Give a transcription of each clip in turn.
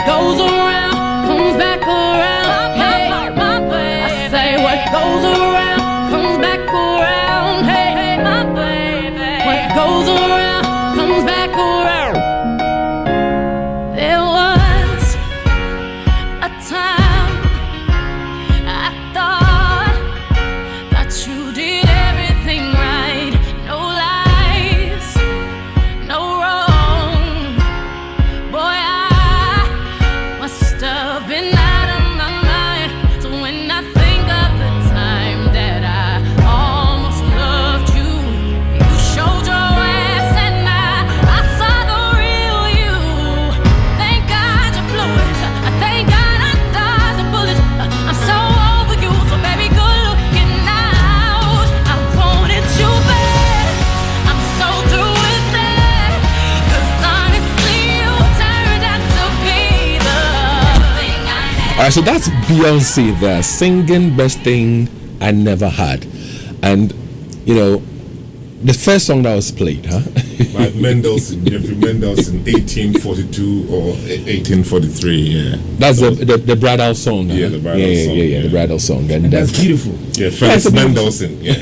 What goes around comes back around. Hey, my baby. I say what goes around comes back around. Hey, my baby. What goes around comes back around. There was a time I thought that you did everything right. No lies, no wrong. Boy, I must have been out of my mind. So when I think of the time that I almost loved you, you showed your ass and I saw the real you. Thank God you blew it. Thank God I dodged the bullet. I'm so over you, so baby, good looking out. I wanted you bad. I'm so through with that. 'Cause honestly, you turned out to be the thing I had. All right, so that's Beyonce there singing Best Thing I Never Had. And, you know, the first song that was played, huh? By Mendelssohn, Jeffrey Mendelssohn, 1842 or 1843, yeah. That's the bridal song. Yeah, huh? the bridal song, the bridal song. And That's beautiful. Yeah, Felix Mendelssohn, yeah.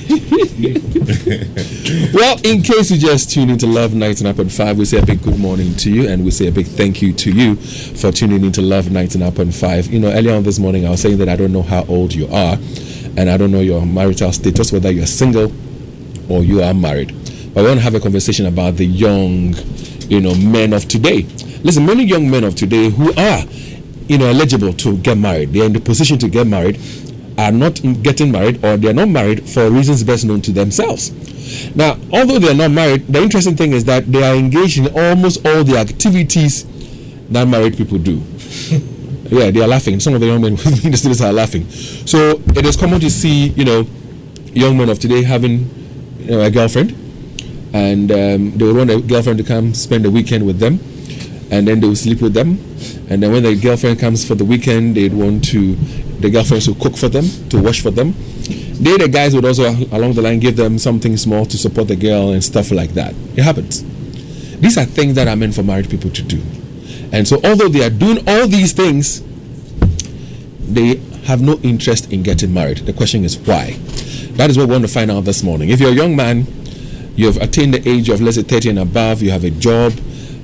Well, in case you just tuned into Love 99.5, we say a big good morning to you, and we say a big thank you to you for tuning into Love 99.5. You know, earlier on this morning, I was saying that I don't know how old you are, and I don't know your marital status, whether you're single or you are married. But we want to have a conversation about the young, men of today. Listen, many young men of today who are, eligible to get married, they're in the position to get married, are not getting married, or they're not married for reasons best known to themselves. Now, although they're not married, the interesting thing is that they are engaged in almost all the activities that married people do. Yeah, they are laughing. Some of the young men in the studios are laughing. So it is common to see, young men of today having a girlfriend, and they would want a girlfriend to come spend the weekend with them, and then they will sleep with them, and then when the girlfriend comes for the weekend, they'd want the girlfriends to cook for them, to wash for them. The guys would also along the line give them something small to support the girl and stuff like that. It happens. These are things that are meant for married people to do. And so although they are doing all these things, they have no interest in getting married. The question is why? That is what we want to find out this morning. If you're a young man, you have attained the age of, let's say, 30 and above, you have a job,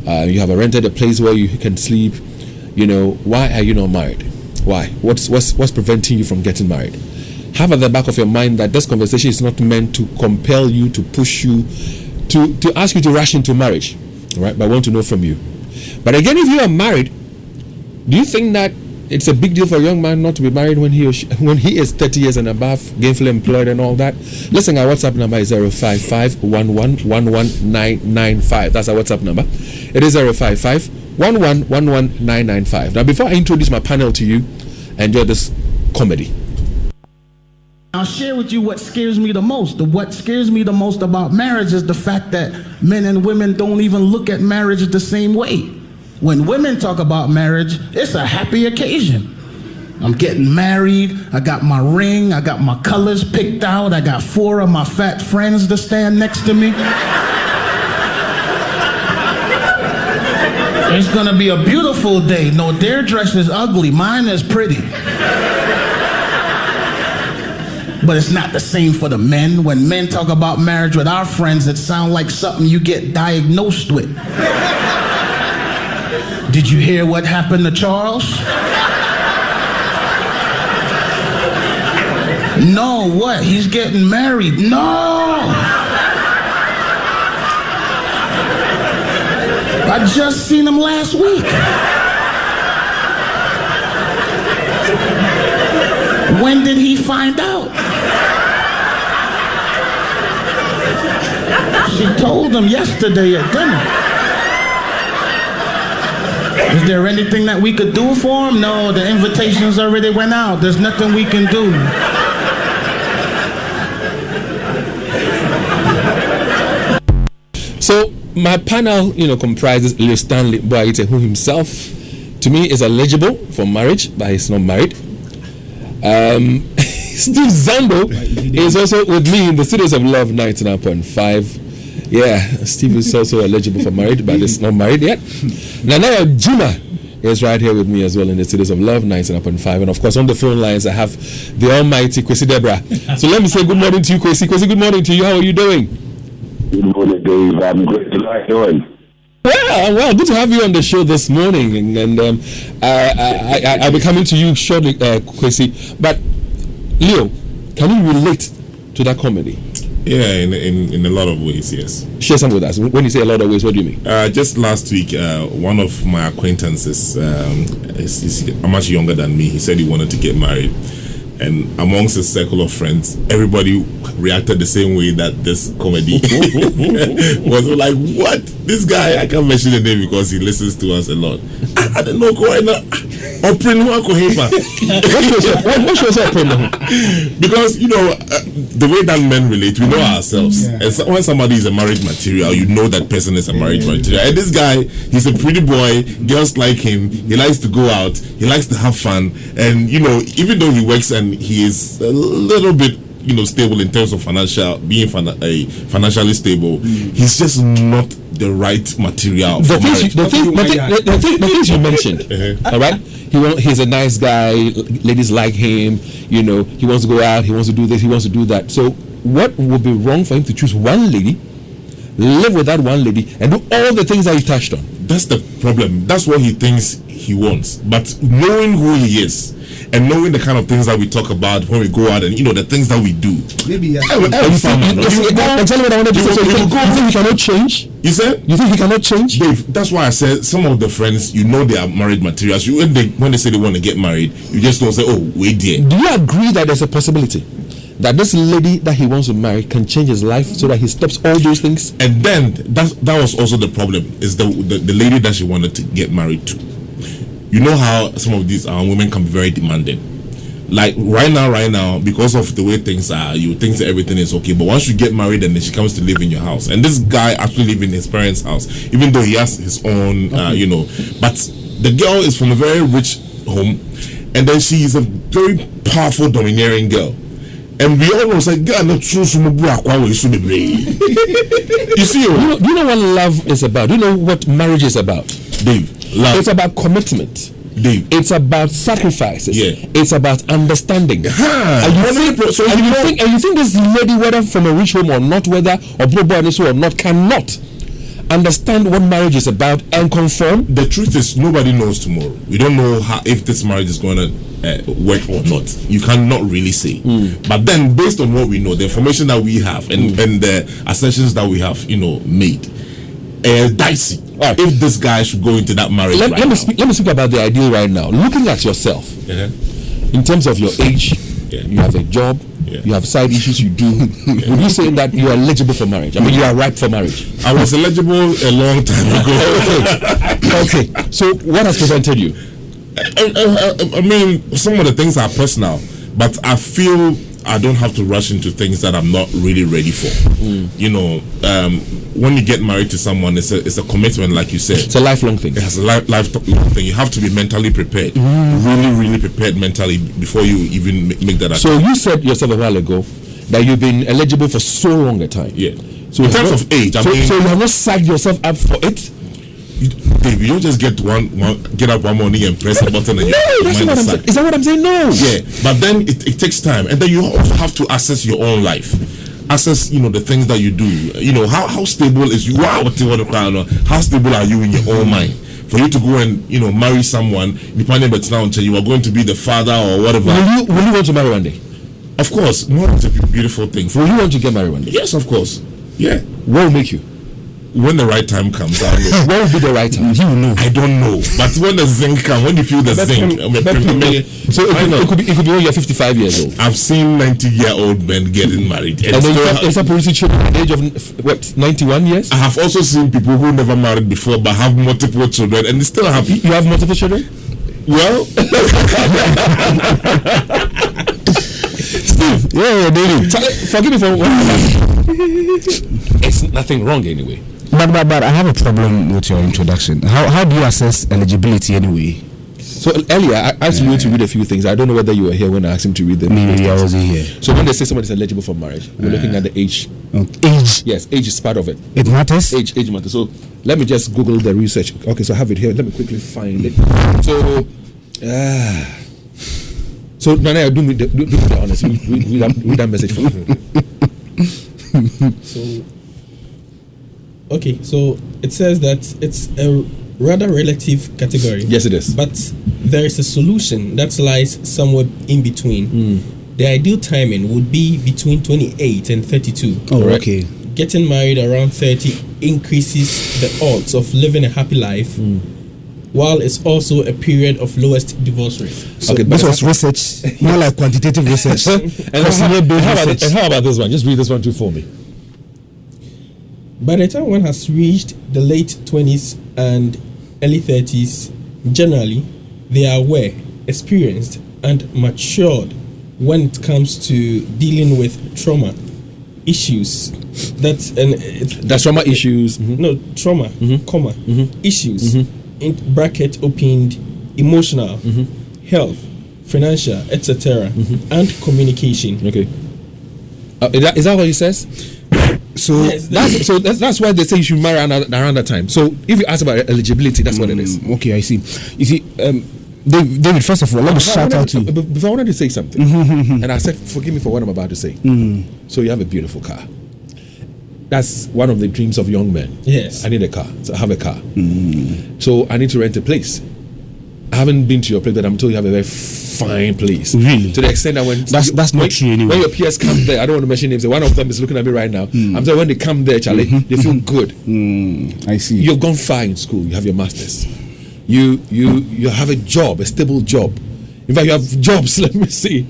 you have rented a place where you can sleep, why are you not married? Why? What's preventing you from getting married? Have at the back of your mind that this conversation is not meant to compel you, to push you, to ask you to rush into marriage, right? But I want to know from you. But again, if you are married, do you think that it's a big deal for a young man not to be married when he is 30 years and above, gainfully employed and all that? Listen, our WhatsApp number is 055-11-11995. That's our WhatsApp number. It is 055-11-11995. Now, before I introduce my panel to you, enjoy this comedy. I'll share with you what scares me the most. What scares me the most about marriage is the fact that men and women don't even look at marriage the same way. When women talk about marriage, it's a happy occasion. I'm getting married, I got my ring, I got my colors picked out, I got 4 of my fat friends to stand next to me. It's gonna be a beautiful day. No, their dress is ugly, mine is pretty. But it's not the same for the men. When men talk about marriage with our friends, it sounds like something you get diagnosed with. Did you hear what happened to Charles? No, what? He's getting married. No! I just seen him last week. When did he find out? She told him yesterday at dinner. Is there anything that we could do for him? No, the invitations already went out. There's nothing we can do. So my panel, comprises Leo Stanley Boaite, who himself, to me, is eligible for marriage, but he's not married. Steve Zambo is also with me in the studios of Love 99.5. Yeah, Steve is also eligible for marriage, but is not married yet. Nanaya Juma is right here with me as well in the studios of Love 99.5. And of course, on the phone lines, I have the almighty Kwesi Debra. So let me say good morning to you, Kwesi. Kwesi, good morning to you. How are you doing? Good morning, Dave. I'm great. How are you doing? Well, good to have you on the show this morning. And I'll be coming to you shortly, Kwesi. But, Leo, can you relate to that comedy? Yeah, in a lot of ways, yes. Share some with us. When you say a lot of ways, what do you mean? Just last week, one of my acquaintances, is much younger than me. He said he wanted to get married. And amongst his circle of friends, everybody reacted the same way that this comedy was like, what? This guy, I can't mention the name because he listens to us a lot. I don't know, because the way that men relate, we know ourselves. And so when somebody is a marriage material, you know that person is a marriage material. And this guy, he's a pretty boy, girls like him, he likes to go out, he likes to have fun, and even though he works and he is a little bit stable in terms of financially stable, he's just not the right material for marriage. The things you mentioned, all right? He's a nice guy, ladies like him, he wants to go out, he wants to do this, he wants to do that. So what would be wrong for him to choose one lady, live with that one lady, and do all the things that you touched on? That's the problem. That's what he thinks he wants. But knowing who he is and knowing the kind of things that we talk about when we go out and the things that we do. Maybe That's exactly what I wanted to say. So you think he cannot change? You said? You think he cannot change? Dave, that's why I said some of the friends, they are married materials. When they say they want to get married, you just don't say, oh, wait there. Do you agree that there's a possibility that this lady that he wants to marry can change his life so that he stops all those things? And then that was also the problem, is the lady that she wanted to get married to. You know how some of these women can be very demanding. Like right now, because of the way things are, you think that everything is okay. But once you get married and then she comes to live in your house, and this guy actually lives in his parents' house, even though he has his own, but the girl is from a very rich home, and then she is a very powerful, domineering girl. And we all know, it's like, God, not true. You see, do you know what love is about? Do you know what marriage is about? Dave, love. It's about commitment. Dave. It's about sacrifices. Yeah. It's about understanding. And you think this lady, whether from a rich home or not, whether or or not, cannot understand what marriage is about and conform? The truth is, nobody knows tomorrow. We don't know if this marriage is going to work or not. You cannot really say. But then, based on what we know, the information that we have and the assertions that we have, made, dicey. Right. If this guy should go into that marriage, let me speak about the ideal right now. Looking at yourself, in terms of your age, you have a job. You have side issues you do. Would you say that you are eligible for marriage? I mean, you are ripe for marriage. I was eligible a long time ago. Okay. So what has prevented you? I mean, some of the things are personal, but I feel I don't have to rush into things that I'm not really ready for. When you get married to someone, it's a commitment, like you said. It's a lifelong thing. It's a lifelong thing. You have to be mentally prepared, really, really prepared mentally before you even make that. So you said yourself a while ago that you've been eligible for so long a time. Yeah. So in terms of age, so you have not psyched yourself up for it. Dave, you don't just get up one morning and press a button and that's what I'm saying. Is that what I'm saying? No. Yeah, but then it takes time, and then you also have to assess your own life, assess the things that you do. How stable is you? How stable are you in your own mind? For you to go and marry someone, depending on you are going to be the father or whatever. Will you want to marry one day? Of course, no, it's a beautiful thing. Will you want to get married one day? Yes, of course. Yeah. What will make you? When the right time comes, I'll know. What will be the right time? You know. I don't know. But when the zinc comes, when you feel the zinc, so it could be when you're 55 years old. I've seen 90-year-old men getting married. And then you have police children at the age of 91 years? I have also seen people who never married before but have multiple children and they still happy. You have multiple children? Well, Steve, David. Forgive me for it's nothing wrong anyway. But I have a problem with your introduction. How do you assess eligibility anyway? So earlier, I asked you to read a few things. I don't know whether you were here when I asked him to read them. Maybe I wasn't here. So when they say somebody is eligible for marriage, we're looking at the age. Age? Yes, age is part of it. It matters? Age matters. So let me just Google the research. Okay, so I have it here. Let me quickly find it. So Nana, do me the honest. Read that message for me. So it says that it's a rather relative category. Yes, it is. But there is a solution that lies somewhat in between. The ideal timing would be between 28 and 32. Oh, right? Okay. Getting married around 30 increases the odds of living a happy life, while it's also a period of lowest divorce rate. So okay, this was research, more like quantitative research. And how about this one? Just read this one too for me. By the time one has reached the late 20s and early 30s, generally, they are aware, experienced, and matured when it comes to dealing with trauma issues. That's trauma issues. No, trauma, comma, issues, in bracket opened, emotional, health, financial, etc., and communication. Okay. Is that what he says? So yes, that's why they say you should marry around that time. So if you ask about eligibility, that's what it is. Okay, I see. You see, David, first of all, let me shout out to you. Before I wanted to say something, and I said, forgive me for what I'm about to say. So you have a beautiful car. That's one of the dreams of young men. Yes. I need a car. So I have a car. So I need to rent a place. I haven't been to your place, but I'm told you have a very fine place. Really? To the extent that that's not true anyway. When your peers come there, I don't want to mention names. One of them is looking at me right now. I'm saying when they come there, Charlie, they feel good. I see. You've gone far in school. You have your masters. You have a job, a stable job. In fact, you have jobs. Let me see.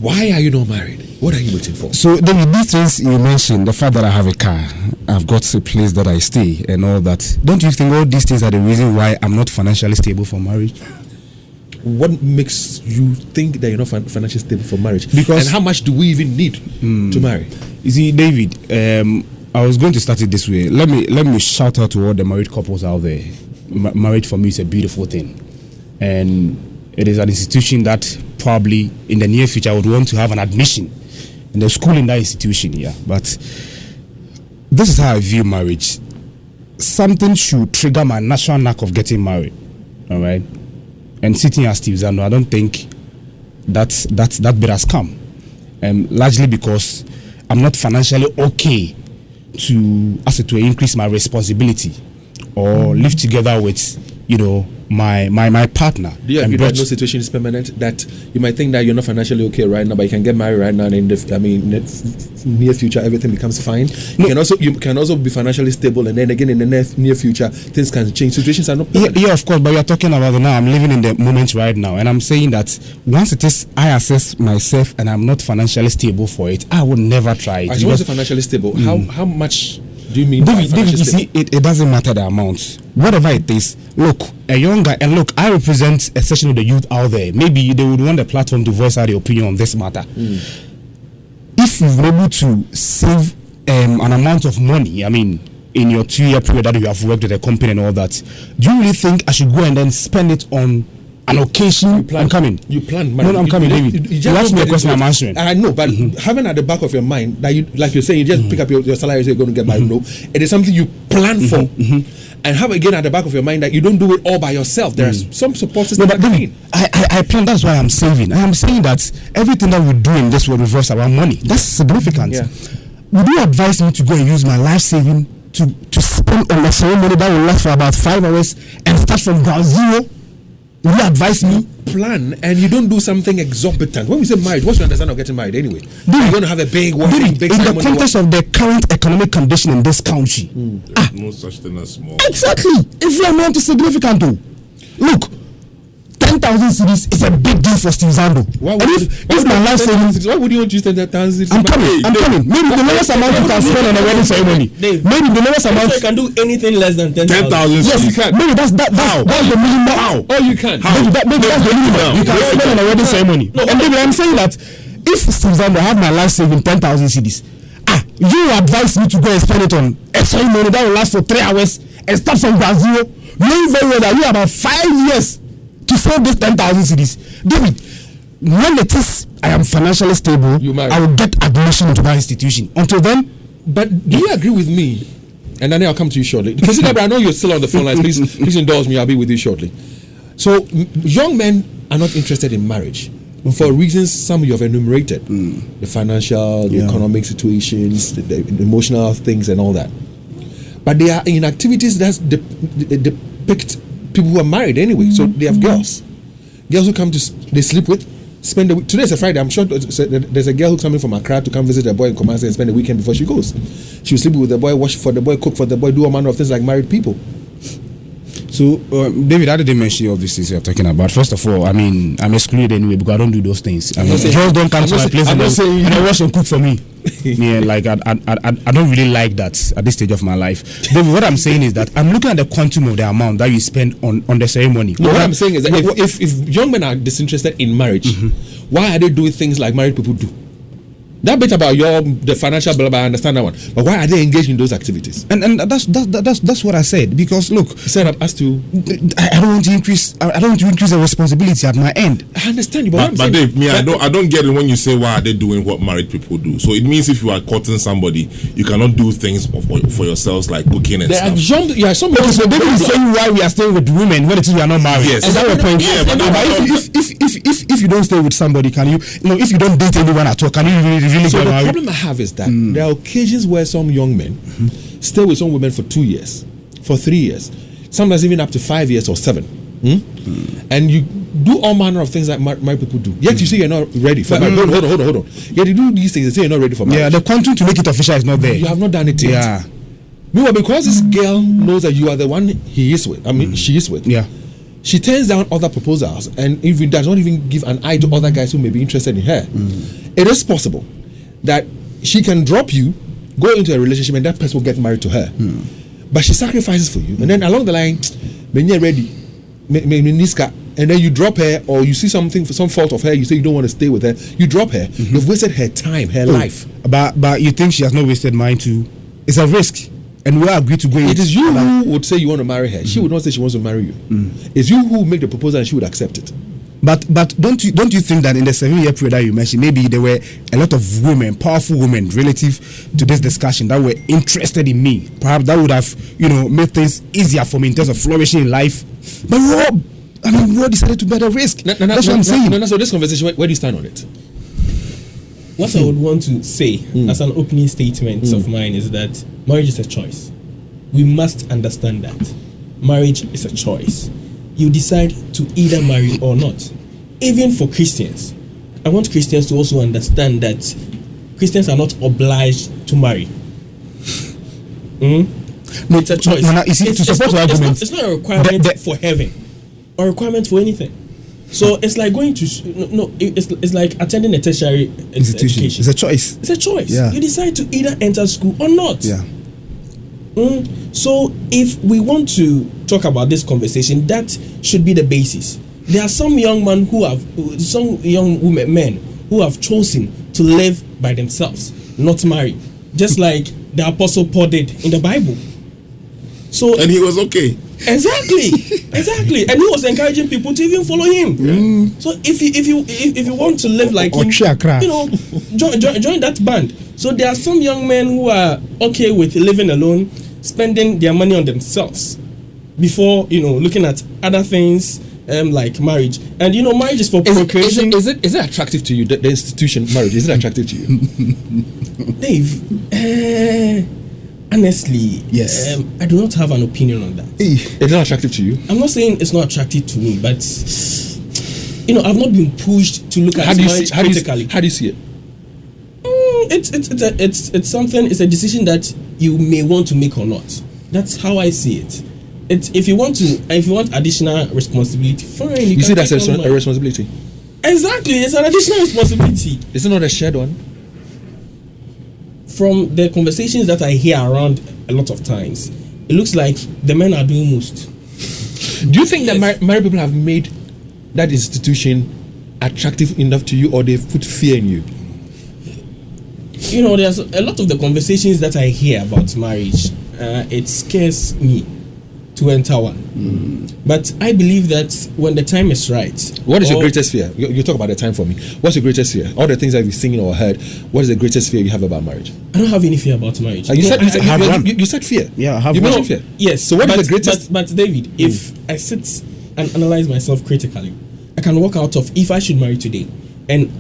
Why are you not married? What are you waiting for? So David, these things you mentioned, the fact that I have a car, I've got a place that I stay and all that, don't you think all these things are the reason why I'm not financially stable for marriage? What makes you think that you're not financially stable for marriage? Because, and how much do we even need to marry? You see, David, I was going to start it this way. Let me shout out to all the married couples out there. Marriage for me is a beautiful thing, and it is an institution that probably in the near future I would want to have an admission in the school in that institution. Yeah, but this is how I view marriage. Something should trigger my natural knack of getting married. All right, and sitting as Steve Zando, I don't think that bit has come, largely because I'm not financially okay to increase my responsibility or live together with my partner. Do you agree that no situation is permanent? That you might think that you're not financially okay right now, but you can get married right now, and in the near future everything becomes fine. No. You can also be financially stable, and then again in the near future things can change. Situations are not permanent. Yeah, of course, but we are talking about now. I'm living in the moment right now, and I'm saying that once it is I assess myself and I'm not financially stable for it, I would never try it. As long as you're financially stable, how much do you mean? David, you see, it doesn't matter the amount. Whatever it is, look, a young guy, and look, I represent a section of the youth out there. Maybe they would want a platform to voice out their opinion on this matter. If you've been able to save an amount of money, I mean, in your 2-year period that you have worked with a company and all that, do you really think I should go and then spend it on an occasion? I'm coming. You plan. No, I'm coming, David. You asked me a question, I'm answering. I know, but having at the back of your mind that you, like you're saying, you just pick up your salary, you're going to get married. No, it is something you plan for, and have again at the back of your mind that you don't do it all by yourself. There are some support systems. No, but David, I plan. That's why I'm saving. I am saying that everything that we do in this world revolves around money. That's significant. Yeah. Would you advise me to go and use my life saving to spend on a ceremony that will last for about 5 hours and start from ground zero? Would you advise me? Plan, and you don't do something exorbitant. When we say marriage, what's your understanding of getting married anyway? You're going to have a big wedding, big in the context of the current economic condition in this country. There's no such thing as small. Exactly. If the amount is significant, though. Look, 10,000 cedis is a big deal for Steve Zando. Why would you want to use 10,000 cedis? I'm coming. Maybe the lowest amount you can spend on a wedding ceremony. Maybe the lowest amount. You can do anything less than 10,000. Yes, you can. Maybe that's the minimum. How? Oh, you can. Maybe that's the minimum you can spend on a wedding ceremony. And maybe I'm saying that if Steve Zando have my life saving 10,000 cedis, You advise me to go and spend it on a ceremony that will last for 3 hours and start from Brazil, knowing very well that you have about 5 years to save this 10,000 cedis. David, when it is I am financially stable, I will get admission into that institution. Until then, but do you agree with me? And then I'll come to you shortly. Because I know you're still on the phone lines. Please indulge me. I'll be with you shortly. So young men are not interested in marriage for reasons some you have enumerated: the financial, the economic situations, the emotional things, and all that. But they are in activities that depict people who are married anyway. So they have girls who come they sleep with. Spend the week. Today is a Friday. I'm sure there's a girl who's coming from Accra to come visit her boy in Kumasi and spend the weekend before she goes. She will sleep with the boy, wash for the boy, cook for the boy, do all manner of things like married people. So, David, I didn't mention all these things you're talking about. First of all, I mean, I'm excluded anyway because I don't do those things. I mean, girls don't come to my place and wash and cook for me. Yeah, like I don't really like that at this stage of my life. David, what I'm saying is that I'm looking at the quantum of the amount that you spend on the ceremony. No, what I'm saying is that if young men are disinterested in marriage, why are they doing things like married people do? That bit about the financial blah blah, I understand that one. But why are they engaged in those activities? And that's what I said. Because look, said as to I don't want to increase. I don't want to increase the responsibility at my end. I understand you, but Dave, I don't get it when you say why are they doing what married people do. So it means if you are courting somebody, you cannot do things for yourselves like cooking and stuff. So David is saying why we are staying with women when it is we are not married. Yes, is that your point? Yeah, but if you don't stay with somebody, can you know if you don't date anyone at all, can you really so the problem I have is that there are occasions where some young men stay with some women for 2 years, for 3 years, sometimes even up to 5 years or 7. And you do all manner of things that married people do. Yet you say you're not ready for marriage. Hold on. Yet you do these things and say you're not ready for marriage. Yeah, the quantum to make it official is not there. You have not done it yet. Yeah. Meanwhile, because this girl knows that you are the one he is with, she is with. Yeah. She turns down other proposals and even does not even give an eye to other guys who may be interested in her. It is possible that she can drop you, go into a relationship, and that person will get married to her. But she sacrifices for you, and then along the line, when you're ready, and then you drop her, or you see something for some fault of her, you say you don't want to stay with her, you drop her. You've wasted her time, her life. But you think she has not wasted mine too? It's a risk, and we agree to go. It is you who would say you want to marry her. She would not say she wants to marry you. It's you who make the proposal, and she would accept it. But don't you think that in the 7-year period that you mentioned, maybe there were a lot of women, powerful women, relative to this discussion that were interested in me? Perhaps that would have made things easier for me in terms of flourishing in life. But we all decided to bear the risk. That's what I'm saying. So this conversation, where do you stand on it? What I would want to say as an opening statement of mine is that marriage is a choice. We must understand that marriage is a choice. You decide to either marry or not. Even for Christians, I want Christians to also understand that Christians are not obliged to marry. No, it's a choice. It's not a requirement for heaven or a requirement for anything. So it's like going to it's like attending a tertiary education. It's a choice. It's a choice. Yeah. You decide to either enter school or not. Yeah. So if we want to talk about this conversation, that should be the basis. There are some young men men who have chosen to live by themselves, not marry, just like the Apostle Paul did in the Bible. So and he was okay. Exactly, and he was encouraging people to even follow him. So if you want to live like him, join that band. So there are some young men who are okay with living alone, spending their money on themselves before looking at other things like marriage. And marriage is for procreation. Is it attractive to you? The institution marriage, is it attractive to you? Dave, honestly, yes. I do not have an opinion on that. It's not attractive to you? I'm not saying it's not attractive to me, but I've not been pushed to look at marriage critically. How do you see it? It's something. It's a decision that you may want to make or not. That's how I see it. If you want additional responsibility, fine. You see that's a responsibility. Exactly, it's an additional responsibility. Is it not a shared one? From the conversations that I hear around a lot of times, it looks like the men are doing most. Do you think that married people have made that institution attractive enough to you, or they've put fear in you? there's a lot of the conversations that I hear about marriage. It scares me to enter one. But I believe that when the time is right. What is your greatest fear? You talk about the time for me. What's your greatest fear? All the things that you've seen or heard, what is the greatest fear you have about marriage? I don't have any fear about marriage. You said fear. Yeah, I have you one. mentioned fear. Yes. So what is the greatest? But David, if I sit and analyze myself critically, I can walk out of, if I should marry today, and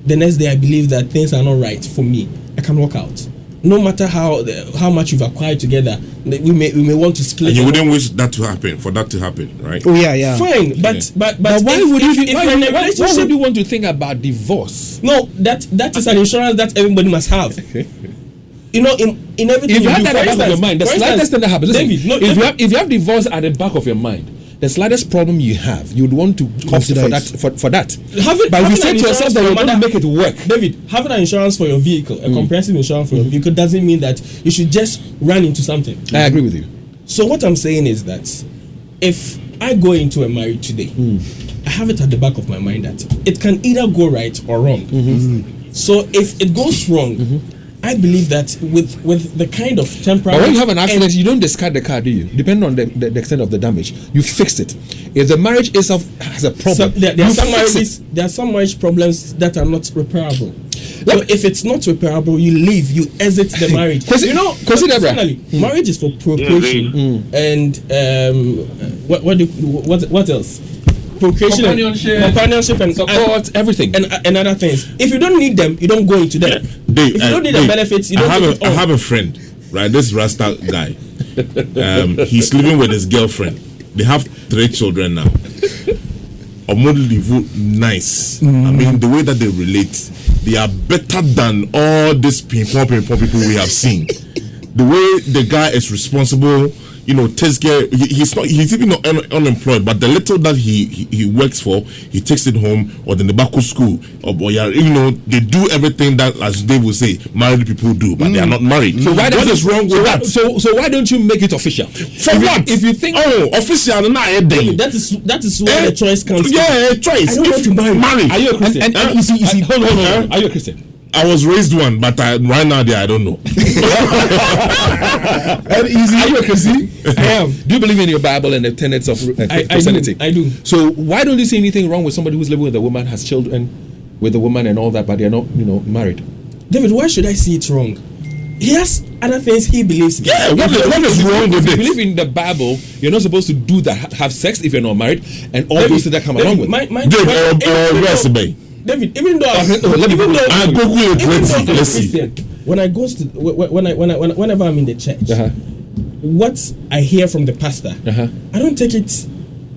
the next day I believe that things are not right for me, I can walk out. No matter how much you've acquired together, we may want to split. And you wouldn't wish that to happen, right? Oh yeah. Fine, but why would you want to think about divorce? No, that is an insurance that everybody must have. In everything if you have that at the back of your mind, the slightest thing that happens. If you have divorce at the back of your mind, the slightest problem you have, you'd want to consider for that. But if you say to yourself that you're going to make it work, David, having an insurance for your vehicle, a comprehensive insurance for your vehicle, doesn't mean that you should just run into something. I agree with you. So what I'm saying is that if I go into a marriage today, I have it at the back of my mind that it can either go right or wrong. So if it goes wrong, I believe that with the kind of temperament. But when you have an accident, you don't discard the car, do you? Depending on the extent of the damage, you fix it. If the marriage itself has a problem, there are some marriage problems that are not repairable. So if it's not repairable, you leave, you exit the marriage. Personally, marriage is for procreation and what else? Procreation, companionship and support, everything, and other things. If you don't need them, you don't go into them. If you don't need the benefits, you don't take it on. I have a friend, right? This Rasta guy. He's living with his girlfriend. They have 3 children now. Nice. I mean, the way that they relate, they are better than all these people we have seen. The way the guy is responsible, takes care. He's even not unemployed, but the little that he works for, he takes it home or the Nabako school, or they do everything that, as Dave would say, married people do, but they are not married. So what is wrong with that? So why don't you make it official? For what? If you think official, that is where the choice comes. Yeah, choice. I don't want to marry. Are you a Christian? And easy. Hold on. Are you a Christian? I was raised one, but right now I don't know. Are you a Christian? I am. Do you believe in your Bible and the tenets of Christianity? I do. So why don't you see anything wrong with somebody who's living with a woman, has children with a woman and all that, but they're not, married? David, why should I see it wrong? He has other things he believes in. Yeah, what is wrong with it? If you believe in the Bible, you're not supposed to do that, have sex if you're not married, and all those things that come along with it. David, even though I'm Christian, whenever I'm in the church, what I hear from the pastor, I don't take it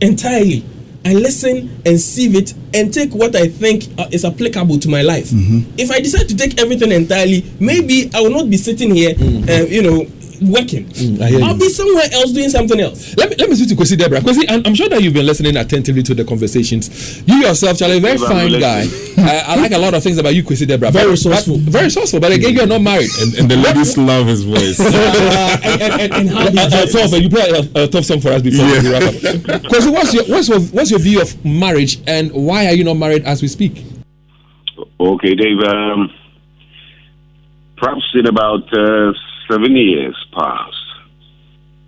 entirely. I listen and sieve it and take what I think is applicable to my life. If I decide to take everything entirely, maybe I will not be sitting here, working. I'll be somewhere else doing something else. Let me switch to Kwesi Deborah. Kwesi, I'm sure that you've been listening attentively to the conversations. You yourself, Charlie, a very fine guy. I like a lot of things about you, Kwesi Deborah. Very resourceful. Very resourceful, but again, you're not married. And the ladies love his voice. and how you play a tough song for us before we wrap up. Kwesi, what's your view of marriage, and why are you not married as we speak? Okay, Dave. Perhaps in about 7 years past,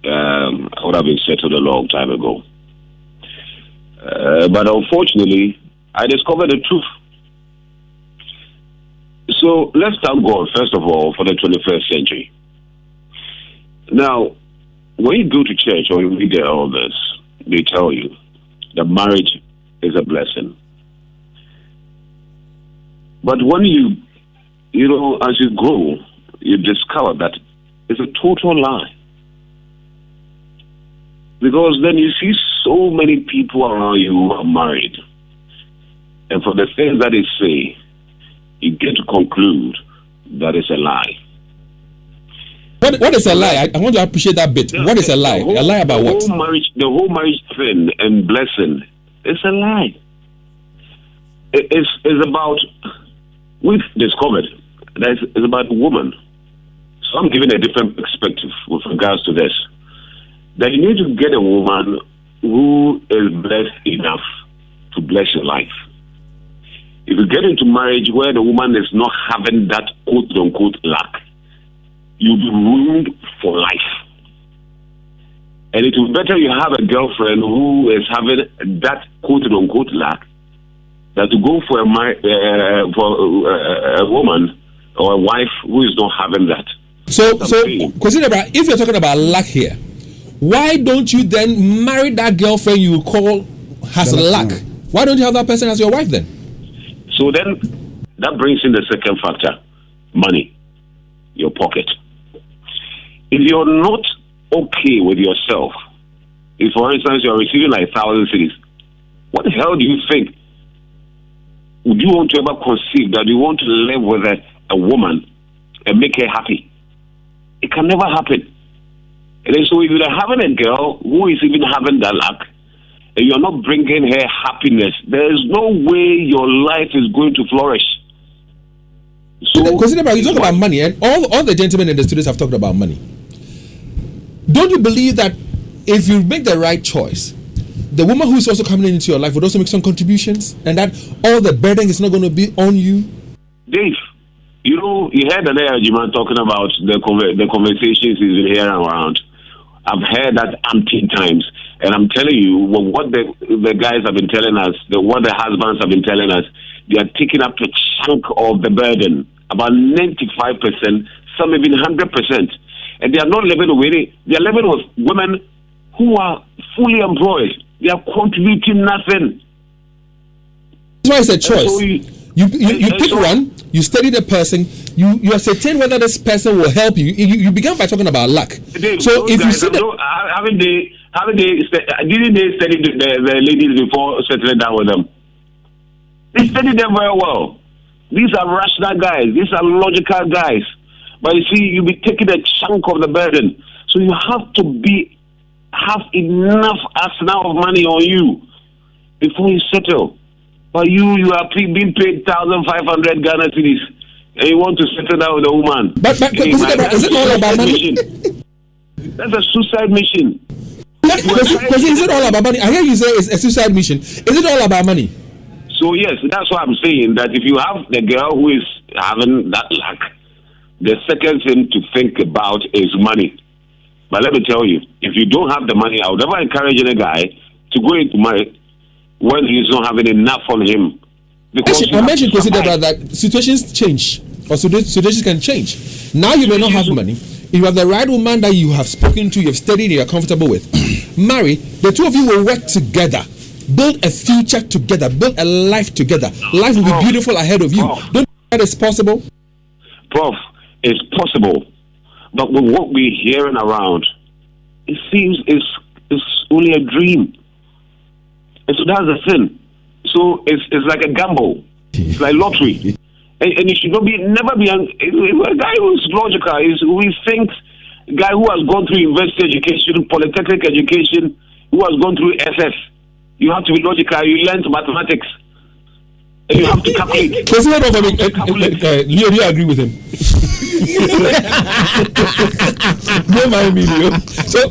I would have been settled a long time ago. But unfortunately, I discovered the truth. So let's thank God, first of all, for the 21st century. Now, when you go to church or you read the elders, they tell you that marriage is a blessing. But when as you grow, you discover that it's a total lie. Because then you see so many people around you who are married. And for the things that they say, you get to conclude that it's a lie. What is a lie? I want to appreciate that bit. What is a lie? A lie about what? The whole marriage thing and blessing is a lie. It's about, we've discovered that it's about a woman. So I'm giving a different perspective with regards to this. That you need to get a woman who is blessed enough to bless your life. If you get into marriage where the woman is not having that quote unquote luck, you'll be ruined for life. And it will be better you have a girlfriend who is having that quote unquote luck than to go for a woman or a wife who is not having that. So, if you're talking about luck here, why don't you then marry that girlfriend you call has luck? Why don't you have that person as your wife then? So then, that brings in the second factor, money, your pocket. If you're not okay with yourself, if for instance you're receiving like 1,000 cities, what the hell do you think? Would you want to ever conceive that you want to live with a woman and make her happy? It can never happen. And then so if you're having a girl who is even having that luck, and you're not bringing her happiness, there is no way your life is going to flourish. So, you talk about money, and all the gentlemen in the studios have talked about money. Don't you believe that if you make the right choice, the woman who is also coming into your life would also make some contributions, and that all the burden is not going to be on you? Dave, you know, you heard the man talking about the conversations he's been hearing around. I've heard that umpteen times, and I'm telling you, what the guys have been telling us, what the husbands have been telling us, they are taking up a chunk of the burden, about 95%, some even 100%. And they are not living with it. They are living with women who are fully employed. They are contributing nothing. That's why it's a choice. So you pick one, you study the person, you ascertain whether this person will help you. You began by talking about luck. So if you see didn't they study the ladies before settling down with them? They studied them very well. These are rational guys. These are logical guys. But you see, you'll be taking a chunk of the burden. So you have to have enough arsenal of money on you before you settle. But you are being paid 1,500 Ghana cedis, and you want to settle down with a woman. But is it all about money? That's a suicide mission. Because is it all about money? I hear you say it's a suicide mission. Is it all about money? So yes, that's why I'm saying that if you have the girl who is having that luck, the second thing to think about is money. But let me tell you, if you don't have the money, I would never encourage any guy to go into marriage when he's not having enough on him. Because I mentioned that situations change, or situations can change. Now you may not have money. If you have the right woman that you have spoken to, you've studied, you're comfortable with, marry, the two of you will work together, build a future together, build a life together. Life will be beautiful ahead of you. Don't you think that is possible? Prof, it's possible. But with what we're hearing around, it seems it's only a dream. And so that's the thing. So it's like a gamble. It's like lottery. And it should never be a guy who's logical, who thinks, a guy who has gone through university education, polytechnic education, who has gone through SS. You have to be logical. You learn mathematics. And you have to calculate. Leo, do you agree with him? No, my Leo. So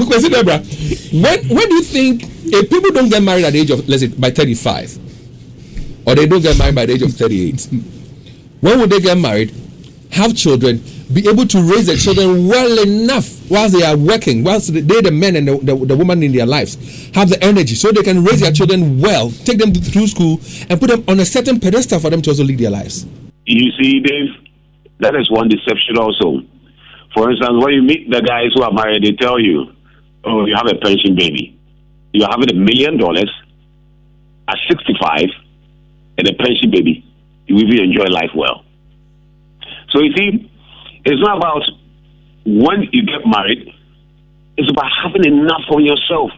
consider, when do you think if people don't get married at the age of, let's say, by 35, or they don't get married by the age of 38, when would they get married, have children, be able to raise their children well enough whilst they are working, whilst they, the men and the woman in their lives, have the energy so they can raise their children well, take them through school, and put them on a certain pedestal for them to also lead their lives? You see, Dave, that is one deception also. For instance, when you meet the guys who are married, they tell you, oh, you have a pension baby. You're having $1 million at 65 and a pension baby. You will enjoy life well. So you see, it's not about when you get married. It's about having enough on yourself,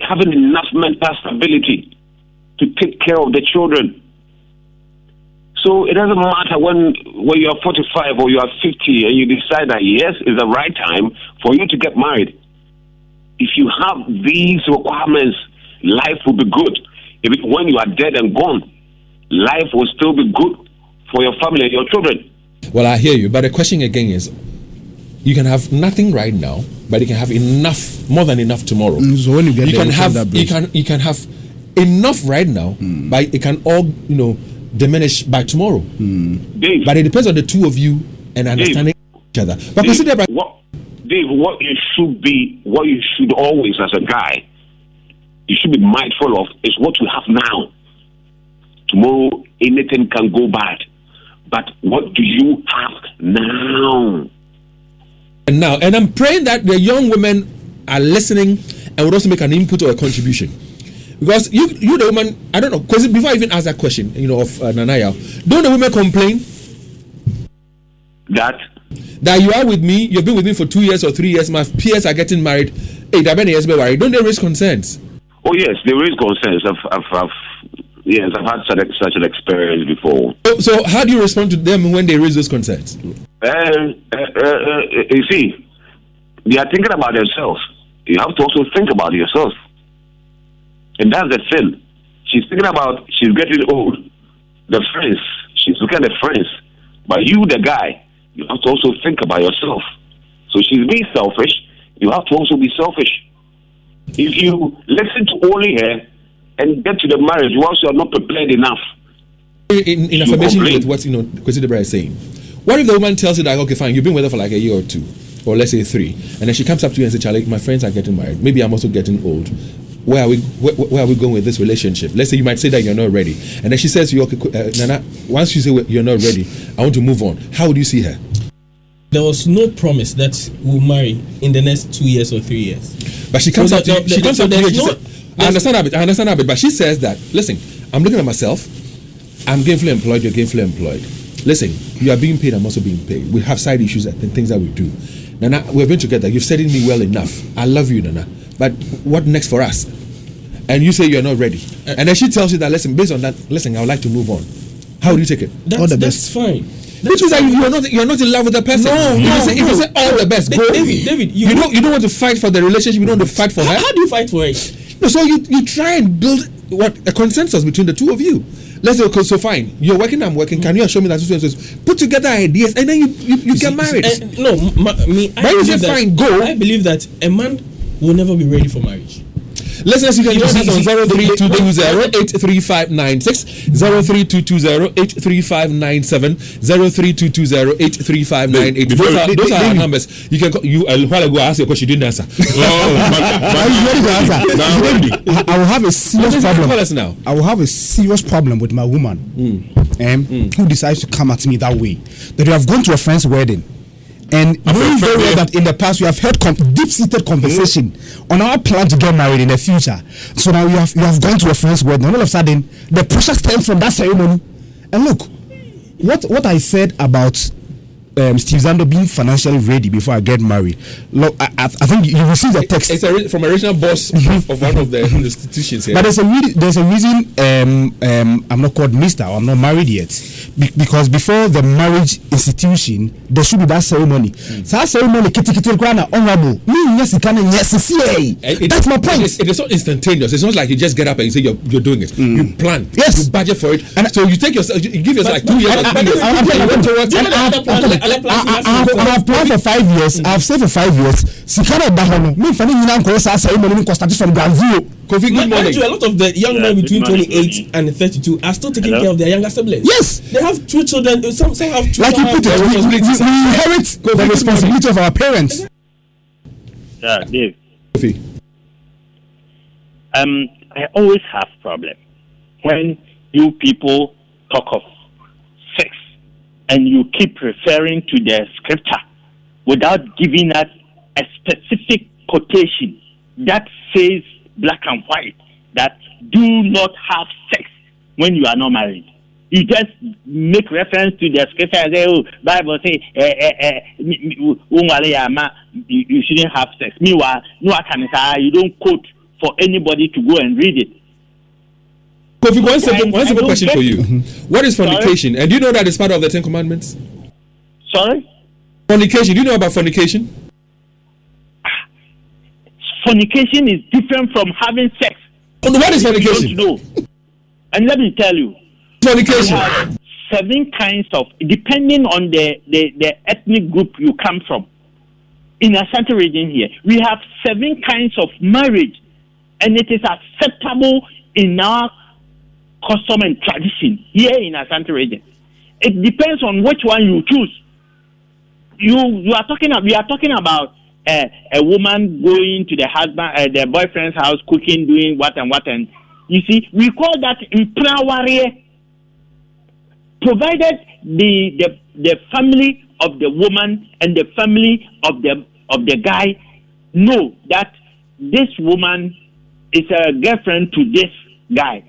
having enough mental stability to take care of the children. So it doesn't matter when you are 45 or you are 50 and you decide that yes, it's the right time for you to get married. If you have these requirements, life will be good. When you are dead and gone, life will still be good for your family and your children. Well, I hear you, but the question again is, you can have nothing right now, but you can have enough, more than enough tomorrow. So when you get you can have enough right now, but it can all diminish by tomorrow. Dave, But it depends on the two of you and understanding each other. But Dave, consider, Dave, what you should always, as a guy, you should be mindful of is what you have now. Tomorrow, anything can go bad. But what do you have now? and I'm praying that the young women are listening and would also make an input or a contribution. Because you the woman, I don't know, because before I even ask that question, of Nanaya, don't the women complain That you are with me, you've been with me for 2 years or 3 years, my peers are getting married, hey, that many years be worried. Don't they raise concerns? oh yes, there is concerns. I've had such an experience before. So how do you respond to them when they raise those concerns? You see, they are thinking about themselves. You have to also think about yourself. And that's the thing. She's thinking about, she's getting old. The friends, she's looking at the friends. But you, the guy, you have to also think about yourself. So she's being selfish. You have to also be selfish. If you listen to only her and get to the marriage once you are not prepared enough. In affirmation with what Kwesi Debra is saying, what if the woman tells you that, okay, fine, you've been with her for like a year or 2, or let's say 3, and then she comes up to you and says, Charlie, my friends are getting married. Maybe I'm also getting old. Where are we going with this relationship? Let's say you might say that you're not ready, and then she says to you, okay, Nana, once you say you're not ready, I want to move on. How would you see her? There was no promise that we'll marry in the next 2 years or 3 years. But she comes up to you. She comes up to you. I understand that bit. But she says that, listen, I'm looking at myself. I'm gainfully employed. You're gainfully employed. Listen, you are being paid. I'm also being paid. We have side issues and things that we do. Nana, we've been together. You've studied me well enough. I love you, Nana. But what next for us? And you say you're not ready. And then she tells you that, listen, based on that, listen, I would like to move on. How do you take it? That's fine. Which means that you're not in love with the person. If you say all the best, go. David, you don't want to fight for the relationship. You don't want to fight for her. How do you fight for it? No, so you try and build a consensus between the two of you. Let's say, okay, so fine, you're working, I'm working. Can you assure me that put together ideas and then you get married? But you say fine, go. I believe that a man will never be ready for marriage. Listeners, you can join us on 0322083596, 0322083597, 0322083598. Those are our numbers. You can call, a while ago I asked you a question, you didn't answer. I will have a serious problem. Call us now. I will have a serious problem with my woman who decides to come at me that way. That we have gone to a friend's wedding. And knowing very well that in the past we have had deep-seated conversation on our plan to get married in the future. So now you have gone to a friend's wedding, and all of a sudden the pressure stems from that ceremony. And look, what I said about Steve Zando being financially ready before I get married. Look, I think you received the text. It's from a regional boss of one of the institutions here. But there's a reason I'm not called Mr. or I'm not married yet. Because before the marriage institution, there should be that ceremony. So that ceremony, honorable. That's my point. It is not instantaneous. It's not like you just get up and you say you're doing it. You plan. Yes. You budget for it. And so you take yourself. You give yourself like 2 years. I have planned for 5 years. I have saved for 5 years. Kofi, good morning. A lot of the young men between 28 and 32 are still taking care of their younger siblings. Yes, they have 2 children. Some have 2. Like you put it, we inherit the responsibility of our parents. Yeah, Dave. Kofi. I always have problem when you people talk of sex and you keep referring to the scripture without giving us a specific quotation that says black and white that do not have sex when you are not married. You just make reference to the scripture and say, oh, Bible say, you shouldn't have sex. Meanwhile, you don't quote for anybody to go and read it. Kofi, one simple question for you. What is fornication? Sorry? And do you know that it's part of the 10 Commandments? Sorry? Fornication. Do you know about fornication? Fornication is different from having sex. What is fornication? You don't know. And let me tell you. Fornication. We have 7 kinds of, depending on the ethnic group you come from. In Ashanti region here, we have 7 kinds of marriage. And it is acceptable in our custom and tradition here in Asante region. It depends on which one you choose. We are talking about a woman going to the husband, the boyfriend's house, cooking, doing what and you see, we call that impraware. Provided the family of the woman and the family of the guy know that this woman is a girlfriend to this guy,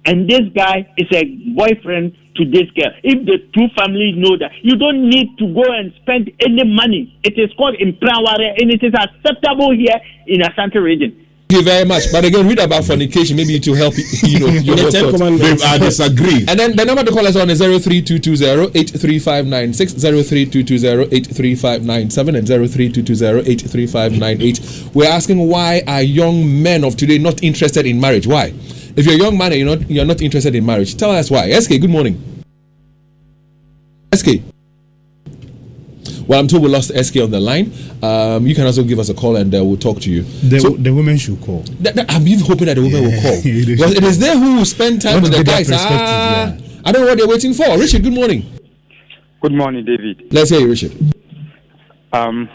and this guy is a boyfriend to this girl. If the two families know that, you don't need to go and spend any money. It is called impraware, and it is acceptable here in Asante region. Thank you very much. But again, read about fornication, maybe to help you know your thoughts. Babe, I disagree. And then the number to call us on is 03220-83596, 03220-83597, and 03220-83598. We're asking, why are young men of today not interested in marriage? Why? If you're a young man and you're not interested in marriage, tell us why. SK, good morning. SK. Well, I'm told we lost SK on the line. You can also give us a call and we'll talk to you. The women should call. I'm even hoping that the women will call. Because it is they who will spend time with the guys. I don't know what they're waiting for. Richard, good morning. Good morning, David. Let's hear you, Richard. I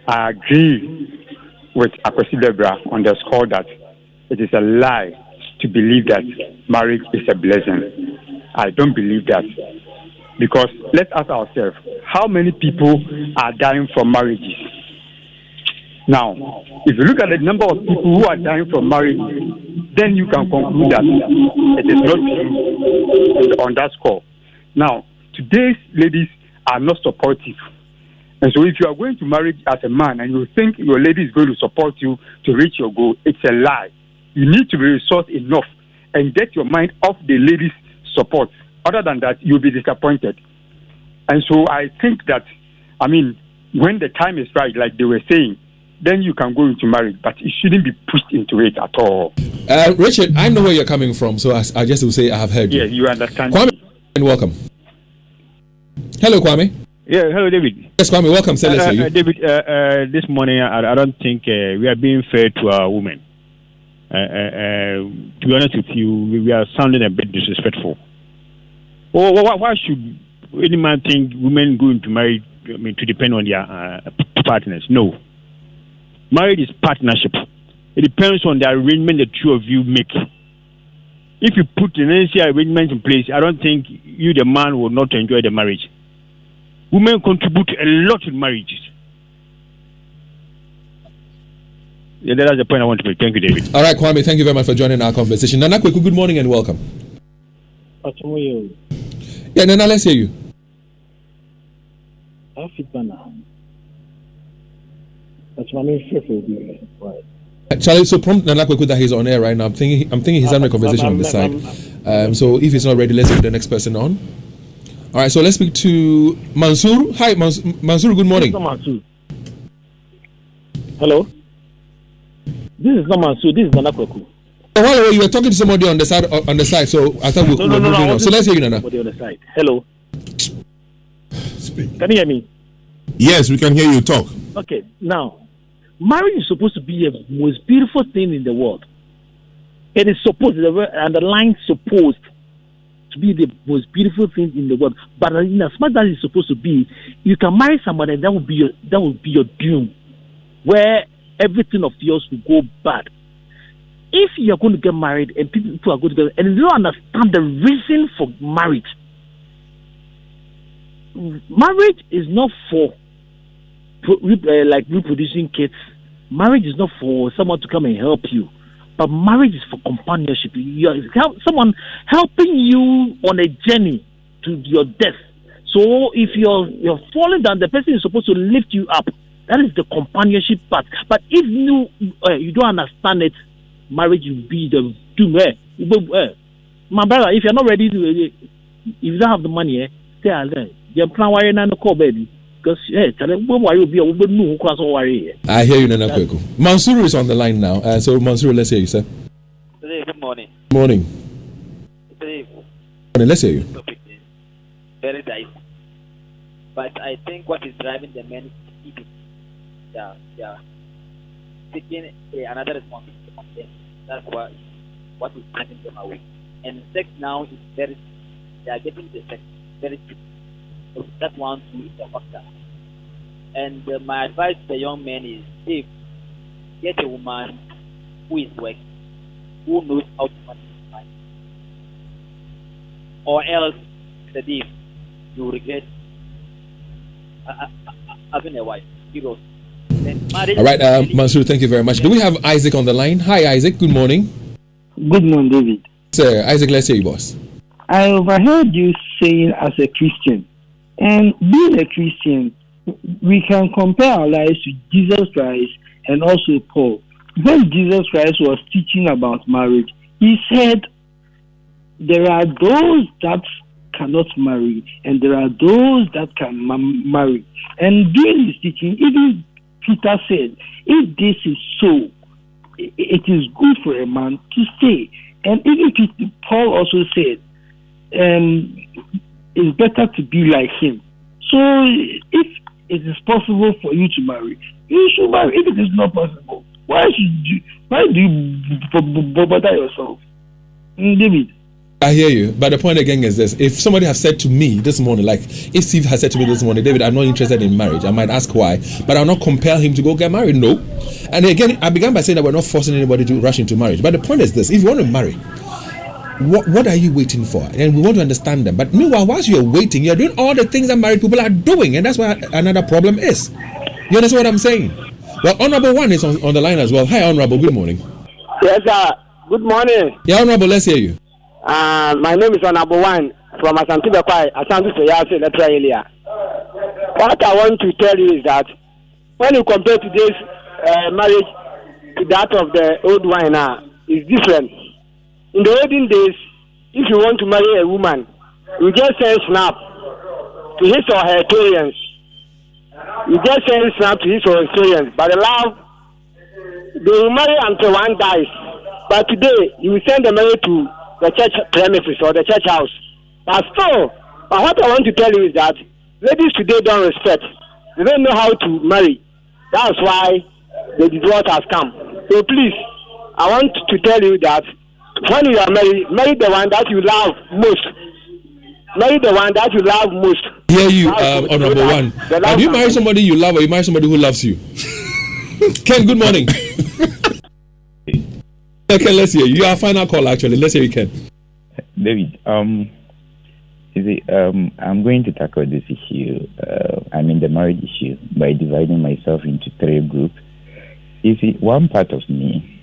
agree with Akwesi Debra on the score that it is a lie to believe that marriage is a blessing. I don't believe that. Because let's ask ourselves, how many people are dying from marriages? Now, if you look at the number of people who are dying from marriage, then you can conclude that it is not true on that score. Now, today's ladies are not supportive. And so if you are going to marry as a man and you think your lady is going to support you to reach your goal, it's a lie. You need to be resourced enough and get your mind off the lady's support. Other than that, you'll be disappointed. And so I think that, when the time is right, like they were saying, then you can go into marriage, but it shouldn't be pushed into it at all. Richard, I know where you're coming from, so I just will say I have heard you. Yeah, you understand. Kwame, and welcome. Hello, Kwame. Yeah, hello, David. Yes, Kwame, welcome. David, this morning, I don't think we are being fair to our women. To be honest with you, we are sounding a bit disrespectful. Why should any man think women going to marry, to depend on their partners? No. Marriage is partnership. It depends on the arrangement the two of you make. If you put an initial arrangement in place, I don't think you, the man, will not enjoy the marriage. Women contribute a lot in marriages. Yeah, that's the point I want to make. Thank you, David. All right, Kwame, thank you very much for joining our conversation. Nana Kweku, good morning and welcome. Yeah, Nana, let's hear you. Charlie, so prompt Nana Kweku that he's on air right now. I'm thinking he's having a conversation on the side. So if he's not ready, let's put the next person on. All right, so let's speak to Mansour. Hi, Mansour, good morning. Hello. This is not Mansour, this is Nana Kweku. While you were talking to somebody on the side, so I thought we were moving on. So let's hear you, Nana. Somebody on the side. Hello. Speak. Can you hear me? Yes, we can hear you talk. Okay, now, marriage is supposed to be the most beautiful thing in the world. It is supposed, and the line supposed to be the most beautiful thing in the world. But in as much as it's supposed to be, you can marry somebody that will be your doom, where everything of yours will go bad. If you're going to get married and people are going to get and you don't understand the reason for marriage, marriage is not for reproducing kids. Marriage is not for someone to come and help you, but marriage is for companionship. Someone helping you on a journey to your death. So if you're falling down, the person is supposed to lift you up. That is the companionship part. But if you don't understand it, marriage will be the doom. My brother, if you're not ready to, if you don't have the money, stay there. You're planning to call baby. Because I hear you, Nana Kweku. Mansour is on the line now. So Mansour, let's hear you, sir. Good morning. Morning. Good morning. Let's hear you. Very nice. But I think what is driving the men is taking another responsibility on them. That's what is driving them away. and sex now is very, they are getting the sex very cheap. So that one too is a factor. And my advice to the young men is, if get a woman who is working, who knows how to manage money, or else the deal you will regret having a wife. All right, Mansour, thank you very much. Do we have Isaac on the line? Hi, Isaac. Good morning. Good morning, David. Sir, Isaac, let's hear you, boss. I overheard you saying as a Christian, and being a Christian, we can compare our lives to Jesus Christ and also Paul. When Jesus Christ was teaching about marriage, he said, there are those that cannot marry, and there are those that can marry. And during his teaching, even Peter said, if this is so, it is good for a man to stay. And even Paul also said, it's better to be like him. So if it is possible for you to marry, you should marry. If it is not possible, why do you bother yourself? David. I hear you, but the point again is this: if somebody has said to me this morning, like if Steve has said to me this morning, David, I'm not interested in marriage, I might ask why, but I'll not compel him to go get married. No. And again, I began by saying that we're not forcing anybody to rush into marriage. But the point is this: if you want to marry, what are you waiting for? And we want to understand them. But meanwhile, whilst you're waiting, you're doing all the things that married people are doing, and that's why another problem is. You understand what I'm saying? Well, Honorable One is on the line as well. Hi, Honorable. Good morning. Yes, sir. Good morning. Yeah, Honorable. Let's hear you. My name is Honorable One from Asante Bekwai, Asante Seyase, Letra Elia. What I want to tell you is that when you compare today's marriage to that of the old one now, it's different. In the olden days, if you want to marry a woman, you just send snap to his or her parents. You just send snap to his or her parents. But the love, they will marry until one dies. But today, you will send the marriage to the church premises or the church house. But what I want to tell you is that ladies today don't respect. They don't know how to marry. That's why the divorce has come. So please, I want to tell you that when you are married, marry the one that you love most. Marry the one that you love most. Hear you, Honorable One. Do you marry somebody you love, or you marry somebody who loves you? Ken, good morning. Okay, let's hear you. You are final call, actually. Let's hear you, Ken. David, I'm going to tackle this issue, the marriage issue, by dividing myself into three groups. You see, one part of me